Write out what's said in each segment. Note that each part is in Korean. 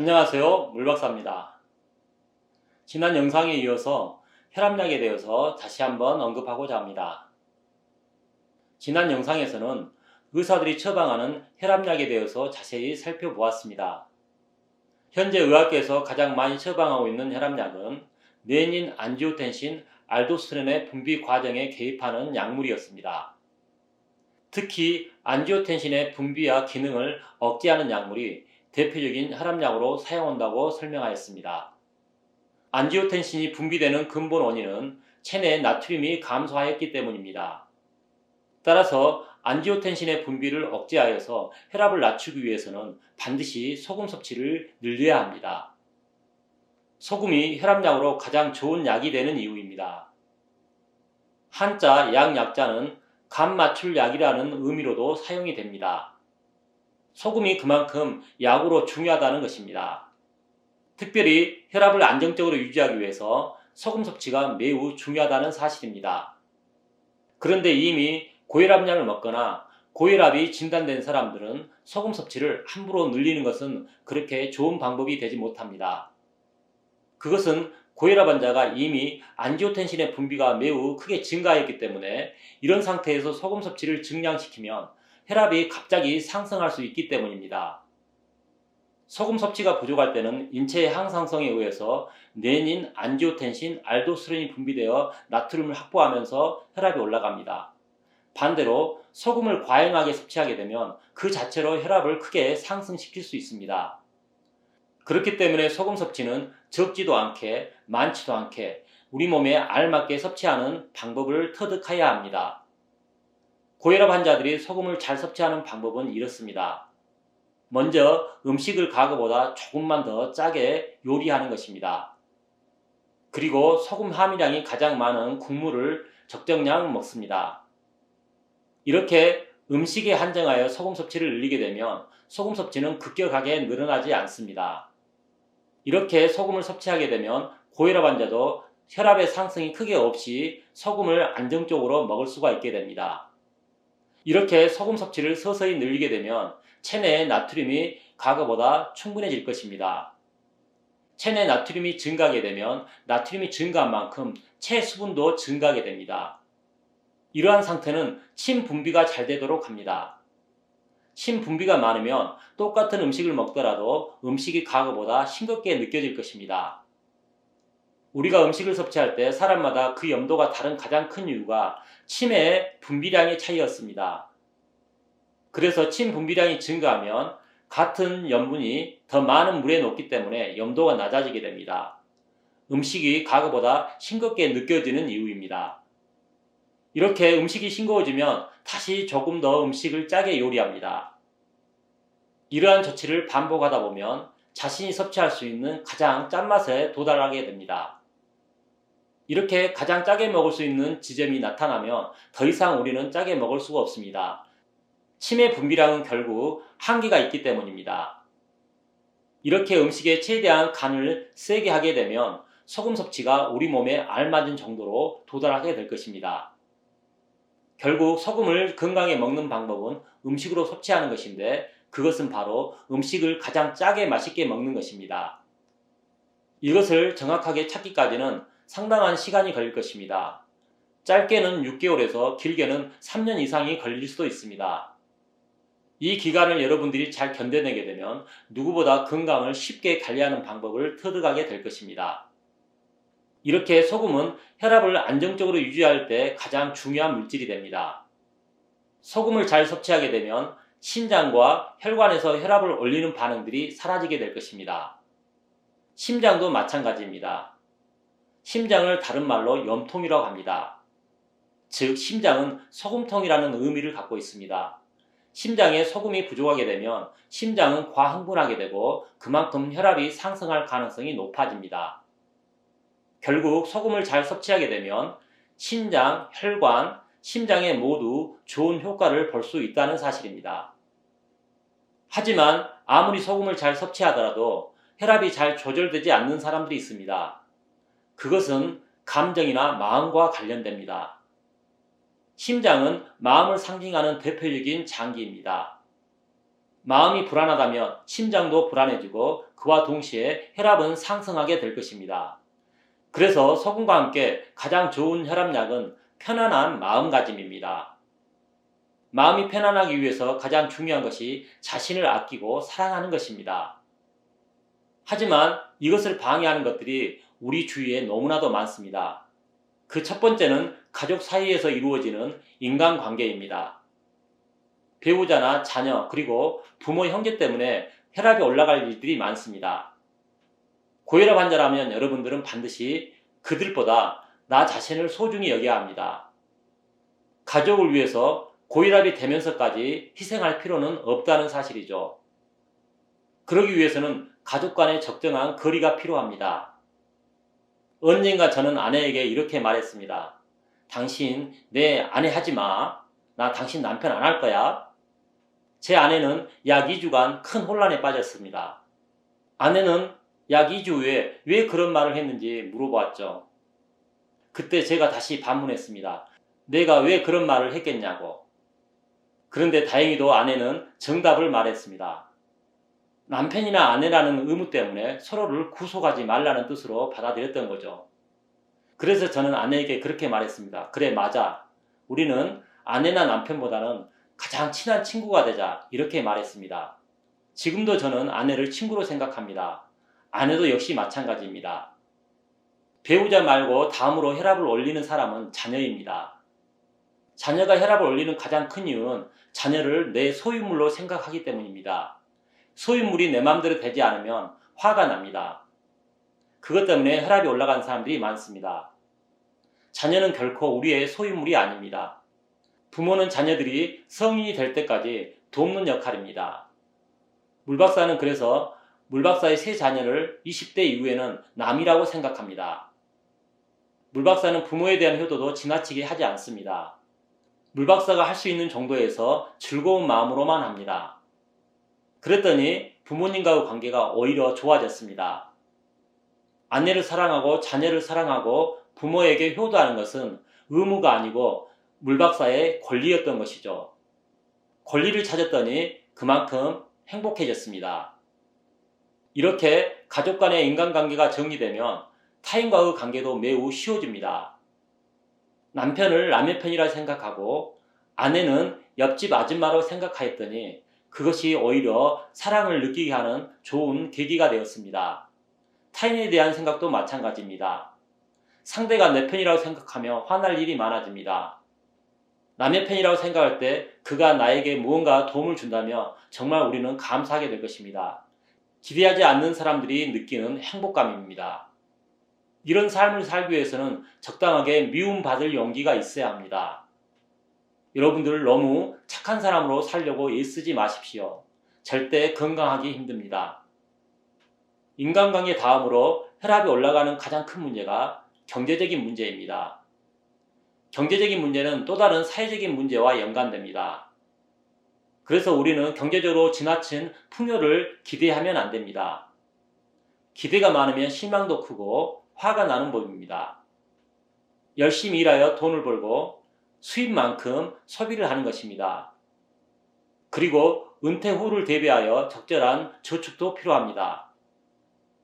안녕하세요. 물박사입니다. 지난 영상에 이어서 혈압약에 대해서 다시 한번 언급하고자 합니다. 지난 영상에서는 의사들이 처방하는 혈압약에 대해서 자세히 살펴보았습니다. 현재 의학계에서 가장 많이 처방하고 있는 혈압약은 레닌 안지오텐신 알도스테론의 분비 과정에 개입하는 약물이었습니다. 특히 안지오텐신의 분비와 기능을 억제하는 약물이 대표적인 혈압약으로 사용한다고 설명하였습니다. 안지오텐신이 분비되는 근본 원인은 체내 나트륨이 감소하였기 때문입니다. 따라서 안지오텐신의 분비를 억제하여서 혈압을 낮추기 위해서는 반드시 소금 섭취를 늘려야 합니다. 소금이 혈압약으로 가장 좋은 약이 되는 이유입니다. 한자 약약자는 간 맞출 약이라는 의미로도 사용이 됩니다. 소금이 그만큼 약으로 중요하다는 것입니다. 특별히 혈압을 안정적으로 유지하기 위해서 소금 섭취가 매우 중요하다는 사실입니다. 그런데 이미 고혈압약을 먹거나 고혈압이 진단된 사람들은 소금 섭취를 함부로 늘리는 것은 그렇게 좋은 방법이 되지 못합니다. 그것은 고혈압 환자가 이미 안지오텐신의 분비가 매우 크게 증가했기 때문에 이런 상태에서 소금 섭취를 증량시키면 혈압이 갑자기 상승할 수 있기 때문입니다. 소금 섭취가 부족할 때는 인체의 항상성에 의해서 레닌, 안지오텐신, 알도스테론이 분비되어 나트륨을 확보하면서 혈압이 올라갑니다. 반대로 소금을 과잉하게 섭취하게 되면 그 자체로 혈압을 크게 상승시킬 수 있습니다. 그렇기 때문에 소금 섭취는 적지도 않게 많지도 않게 우리 몸에 알맞게 섭취하는 방법을 터득해야 합니다. 고혈압 환자들이 소금을 잘 섭취하는 방법은 이렇습니다. 먼저 음식을 가거보다 조금만 더 짜게 요리하는 것입니다. 그리고 소금 함유량이 가장 많은 국물을 적정량 먹습니다. 이렇게 음식에 한정하여 소금 섭취를 늘리게 되면 소금 섭취는 급격하게 늘어나지 않습니다. 이렇게 소금을 섭취하게 되면 고혈압 환자도 혈압의 상승이 크게 없이 소금을 안정적으로 먹을 수가 있게 됩니다. 이렇게 소금 섭취를 서서히 늘리게 되면 체내의 나트륨이 과거보다 충분해질 것입니다. 체내 나트륨이 증가하게 되면 나트륨이 증가한 만큼 체수분도 증가하게 됩니다. 이러한 상태는 침 분비가 잘 되도록 합니다. 침 분비가 많으면 똑같은 음식을 먹더라도 음식이 과거보다 싱겁게 느껴질 것입니다. 우리가 음식을 섭취할 때 사람마다 그 염도가 다른 가장 큰 이유가 침의 분비량의 차이였습니다. 그래서 침 분비량이 증가하면 같은 염분이 더 많은 물에 녹기 때문에 염도가 낮아지게 됩니다. 음식이 과거보다 싱겁게 느껴지는 이유입니다. 이렇게 음식이 싱거워지면 다시 조금 더 음식을 짜게 요리합니다. 이러한 조치를 반복하다 보면 자신이 섭취할 수 있는 가장 짠맛에 도달하게 됩니다. 이렇게 가장 짜게 먹을 수 있는 지점이 나타나면 더 이상 우리는 짜게 먹을 수가 없습니다. 침의 분비량은 결국 한계가 있기 때문입니다. 이렇게 음식에 최대한 간을 세게 하게 되면 소금 섭취가 우리 몸에 알맞은 정도로 도달하게 될 것입니다. 결국 소금을 건강에 먹는 방법은 음식으로 섭취하는 것인데 그것은 바로 음식을 가장 짜게 맛있게 먹는 것입니다. 이것을 정확하게 찾기까지는 상당한 시간이 걸릴 것입니다. 짧게는 6개월에서 길게는 3년 이상이 걸릴 수도 있습니다. 이 기간을 여러분들이 잘 견뎌내게 되면 누구보다 건강을 쉽게 관리하는 방법을 터득하게 될 것입니다. 이렇게 소금은 혈압을 안정적으로 유지할 때 가장 중요한 물질이 됩니다. 소금을 잘 섭취하게 되면 신장과 혈관에서 혈압을 올리는 반응들이 사라지게 될 것입니다. 심장도 마찬가지입니다. 심장을 다른 말로 염통이라고 합니다. 즉 심장은 소금통이라는 의미를 갖고 있습니다. 심장에 소금이 부족하게 되면 심장은 과흥분하게 되고 그만큼 혈압이 상승할 가능성이 높아집니다. 결국 소금을 잘 섭취하게 되면 신장, 혈관, 심장에 모두 좋은 효과를 볼 수 있다는 사실입니다. 하지만 아무리 소금을 잘 섭취하더라도 혈압이 잘 조절되지 않는 사람들이 있습니다. 그것은 감정이나 마음과 관련됩니다. 심장은 마음을 상징하는 대표적인 장기입니다. 마음이 불안하다면 심장도 불안해지고 그와 동시에 혈압은 상승하게 될 것입니다. 그래서 소금과 함께 가장 좋은 혈압약은 편안한 마음가짐입니다. 마음이 편안하기 위해서 가장 중요한 것이 자신을 아끼고 사랑하는 것입니다. 하지만 이것을 방해하는 것들이 우리 주위에 너무나도 많습니다. 그 첫 번째는 가족 사이에서 이루어지는 인간관계입니다. 배우자나 자녀 그리고 부모 형제 때문에 혈압이 올라갈 일들이 많습니다. 고혈압 환자라면 여러분들은 반드시 그들보다 나 자신을 소중히 여겨야 합니다. 가족을 위해서 고혈압이 되면서까지 희생할 필요는 없다는 사실이죠. 그러기 위해서는 가족 간의 적정한 거리가 필요합니다. 언젠가 저는 아내에게 이렇게 말했습니다. 당신 내 아내 하지 마. 나 당신 남편 안 할 거야. 제 아내는 약 2주간 큰 혼란에 빠졌습니다. 아내는 약 2주 후에 왜 그런 말을 했는지 물어보았죠. 그때 제가 다시 반문했습니다. 내가 왜 그런 말을 했겠냐고. 그런데 다행히도 아내는 정답을 말했습니다. 남편이나 아내라는 의무 때문에 서로를 구속하지 말라는 뜻으로 받아들였던 거죠. 그래서 저는 아내에게 그렇게 말했습니다. 그래, 맞아. 우리는 아내나 남편보다는 가장 친한 친구가 되자. 이렇게 말했습니다. 지금도 저는 아내를 친구로 생각합니다. 아내도 역시 마찬가지입니다. 배우자 말고 다음으로 혈압을 올리는 사람은 자녀입니다. 자녀가 혈압을 올리는 가장 큰 이유는 자녀를 내 소유물로 생각하기 때문입니다. 소유물이 내 마음대로 되지 않으면 화가 납니다. 그것 때문에 혈압이 올라간 사람들이 많습니다. 자녀는 결코 우리의 소유물이 아닙니다. 부모는 자녀들이 성인이 될 때까지 돕는 역할입니다. 물박사는 그래서 물박사의 세 자녀를 20대 이후에는 남이라고 생각합니다. 물박사는 부모에 대한 효도도 지나치게 하지 않습니다. 물박사가 할 수 있는 정도에서 즐거운 마음으로만 합니다. 그랬더니 부모님과의 관계가 오히려 좋아졌습니다. 아내를 사랑하고 자녀를 사랑하고 부모에게 효도하는 것은 의무가 아니고 물박사의 권리였던 것이죠. 권리를 찾았더니 그만큼 행복해졌습니다. 이렇게 가족 간의 인간관계가 정리되면 타인과의 관계도 매우 쉬워집니다. 남편을 남의 편이라 생각하고 아내는 옆집 아줌마로 생각하였더니 그것이 오히려 사랑을 느끼게 하는 좋은 계기가 되었습니다. 타인에 대한 생각도 마찬가지입니다. 상대가 내 편이라고 생각하며 화날 일이 많아집니다. 남의 편이라고 생각할 때 그가 나에게 무언가 도움을 준다며 정말 우리는 감사하게 될 것입니다. 기대하지 않는 사람들이 느끼는 행복감입니다. 이런 삶을 살기 위해서는 적당하게 미움받을 용기가 있어야 합니다. 여러분들 너무 착한 사람으로 살려고 애쓰지 마십시오. 절대 건강하기 힘듭니다. 인간관계 다음으로 혈압이 올라가는 가장 큰 문제가 경제적인 문제입니다. 경제적인 문제는 또 다른 사회적인 문제와 연관됩니다. 그래서 우리는 경제적으로 지나친 풍요를 기대하면 안 됩니다. 기대가 많으면 실망도 크고 화가 나는 법입니다. 열심히 일하여 돈을 벌고 수입만큼 소비를 하는 것입니다. 그리고 은퇴 후를 대비하여 적절한 저축도 필요합니다.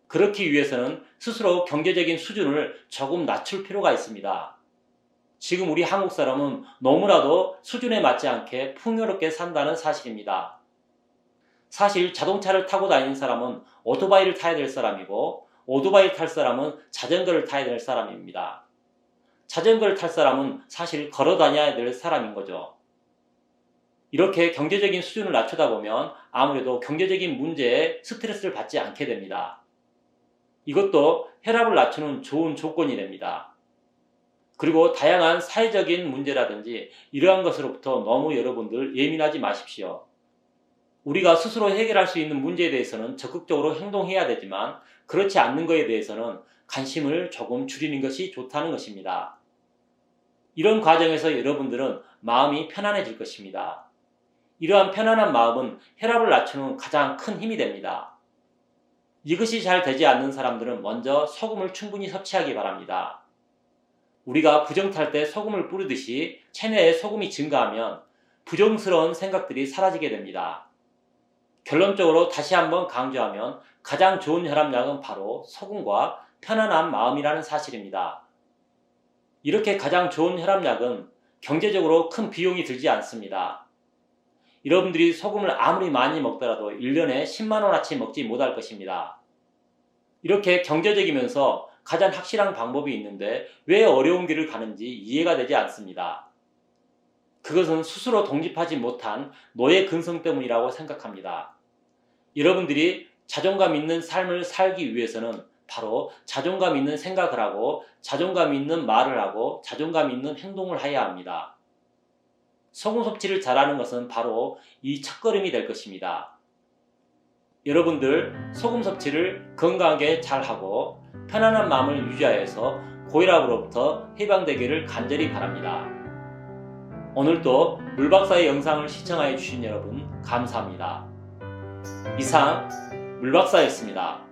그렇기 위해서는 스스로 경제적인 수준을 조금 낮출 필요가 있습니다. 지금 우리 한국 사람은 너무나도 수준에 맞지 않게 풍요롭게 산다는 사실입니다. 사실 자동차를 타고 다니는 사람은 오토바이를 타야 될 사람이고 오토바이를 탈 사람은 자전거를 타야 될 사람입니다. 자전거를 탈 사람은 사실 걸어 다녀야 될 사람인 거죠. 이렇게 경제적인 수준을 낮추다 보면 아무래도 경제적인 문제에 스트레스를 받지 않게 됩니다. 이것도 혈압을 낮추는 좋은 조건이 됩니다. 그리고 다양한 사회적인 문제라든지 이러한 것으로부터 너무 여러분들 예민하지 마십시오. 우리가 스스로 해결할 수 있는 문제에 대해서는 적극적으로 행동해야 되지만 그렇지 않는 것에 대해서는 관심을 조금 줄이는 것이 좋다는 것입니다. 이런 과정에서 여러분들은 마음이 편안해질 것입니다. 이러한 편안한 마음은 혈압을 낮추는 가장 큰 힘이 됩니다. 이것이 잘 되지 않는 사람들은 먼저 소금을 충분히 섭취하기 바랍니다. 우리가 부정 탈 때 소금을 뿌리듯이 체내에 소금이 증가하면 부정스러운 생각들이 사라지게 됩니다. 결론적으로 다시 한번 강조하면 가장 좋은 혈압약은 바로 소금과 편안한 마음이라는 사실입니다. 이렇게 가장 좋은 혈압약은 경제적으로 큰 비용이 들지 않습니다. 여러분들이 소금을 아무리 많이 먹더라도 1년에 10만원어치 먹지 못할 것입니다. 이렇게 경제적이면서 가장 확실한 방법이 있는데 왜 어려운 길을 가는지 이해가 되지 않습니다. 그것은 스스로 독립하지 못한 노예 근성 때문이라고 생각합니다. 여러분들이 자존감 있는 삶을 살기 위해서는 바로 자존감 있는 생각을 하고 자존감 있는 말을 하고 자존감 있는 행동을 해야 합니다. 소금 섭취를 잘하는 것은 바로 이 첫걸음이 될 것입니다. 여러분들 소금 섭취를 건강하게 잘하고 편안한 마음을 유지하여서 고혈압으로부터 해방되기를 간절히 바랍니다. 오늘도 물박사의 영상을 시청하여 주신 여러분 감사합니다. 이상 물박사였습니다.